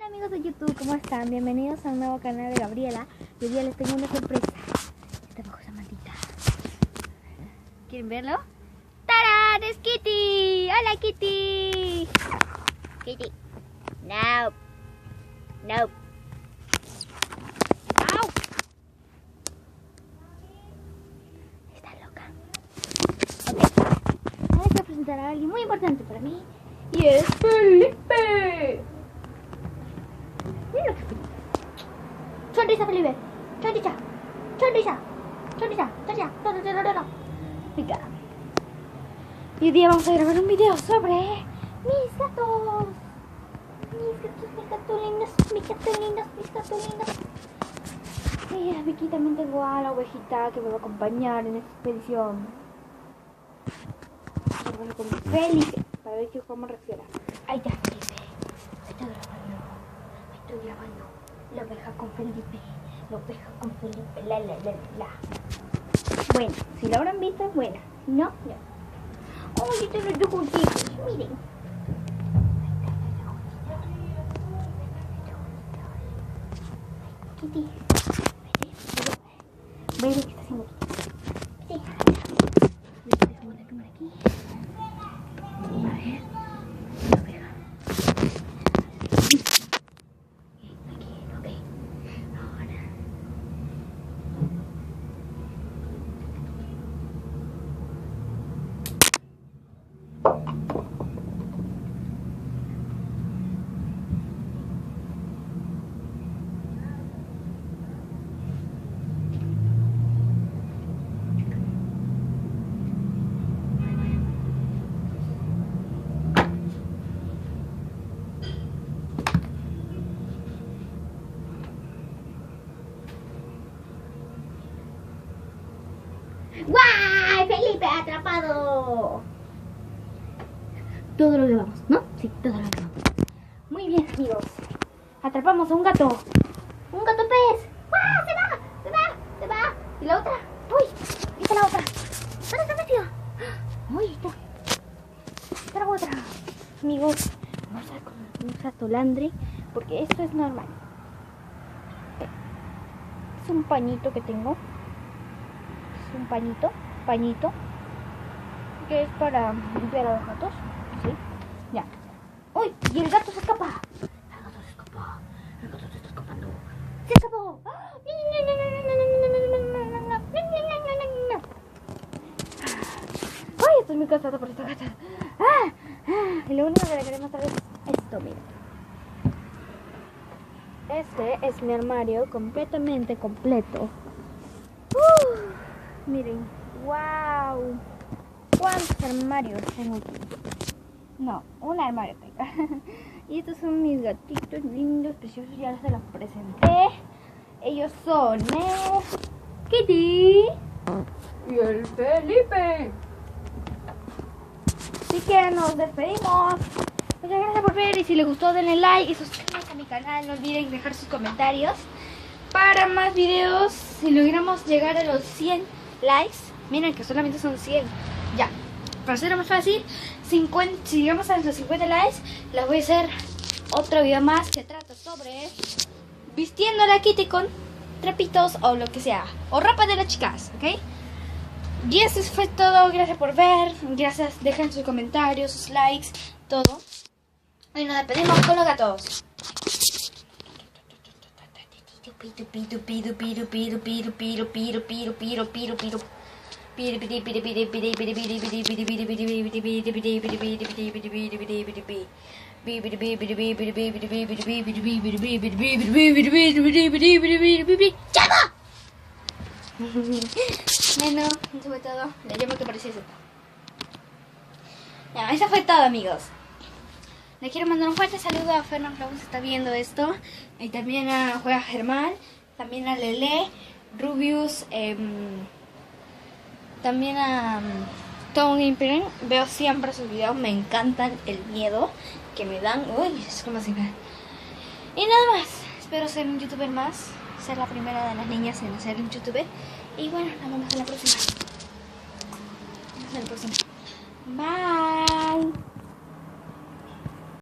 Amigos de YouTube, ¿cómo están? Bienvenidos a un nuevo canal de Gabriela. Y hoy día les tengo una sorpresa. Está bajo esa mantita. ¿Quieren verlo? ¡Tarán! ¡Es Kitty! ¡Hola, Kitty! Kitty. No. No. ¡Au! Está loca. Ok. Ahora quiero presentar a alguien muy importante para mí. Y es Felipe. Mira. Sonrisa, Felipe. Sonrisa. Sonrisa. Sonrisa. Sonrisa. Venga. Y hoy día vamos a grabar un video sobre mis gatos. Mis gatos lindos. Y aquí también tengo a la ovejita que me va a acompañar en esta expedición. Vamos con Felipe para ver cómo reacciona. Ahí está, Felipe. Estoy grabando la oveja con Felipe. La oveja con Felipe. La. Bueno, si la habrán visto, es buena. No, no. Oh, yo tengo los juntitos. Miren. Kitty. Ve lo que está haciendo Kitty. Le pongo la cámara aquí. A ver. La oveja. ¡Guay! ¡Felipe atrapado! Todo lo grabamos, ¿no? Sí, todo lo grabamos. Muy bien, amigos. Atrapamos a un gato. ¡Un gato pez! ¡Guau! ¡Se va! ¿Y la otra? ¡Uy! Ahí está la otra. ¿Dónde está metido? ¡Uy! Está la otra. Amigos, vamos a ver con un satolandre porque esto es normal. Es un pañito que tengo. Un pañito que es para limpiar a los gatos, ¿sí? Ya. ¡Uy! Y el gato se escapa. El gato se está escapando. ¡Se escapó! ¡Ay! Estoy muy cansada por esta gata. Y lo único que le queremos mostrar es esto, miren. Este es mi armario completamente completo. Miren, wow, ¿cuántos armarios tengo aquí? No, un armario tengo. Y estos son mis gatitos lindos, preciosos, ya se los presenté. Ellos son Kitty y el Felipe. Así que nos despedimos. Muchas gracias por ver y si les gustó denle like y suscríbanse a mi canal. No olviden dejar sus comentarios para más videos. Si logramos llegar a los 100 likes, miren que solamente son 100. Ya, para hacerlo más fácil, si llegamos a los 50 likes, les voy a hacer otro video más que trata sobre vistiendo a la Kitty con trapitos o lo que sea, o ropa de las chicas, ¿ok? Y eso fue todo, gracias por ver, gracias, dejen sus comentarios, sus likes, todo. Y nos despedimos con los gatos. Bueno, eso fue todo. Le llamo que parecía eso. Ya, eso fue todo, amigos. Le quiero mandar un fuerte saludo a Fernando Claus, que está viendo esto. Y también a Juega Germán. También a Lele, Rubius. También a Tom Imperium. Veo siempre sus videos. Me encantan el miedo que me dan. Uy, es como si me... Y nada más. Espero ser un youtuber más. Ser la primera de las niñas en ser un youtuber. Y bueno, nos vemos en la próxima. Bye.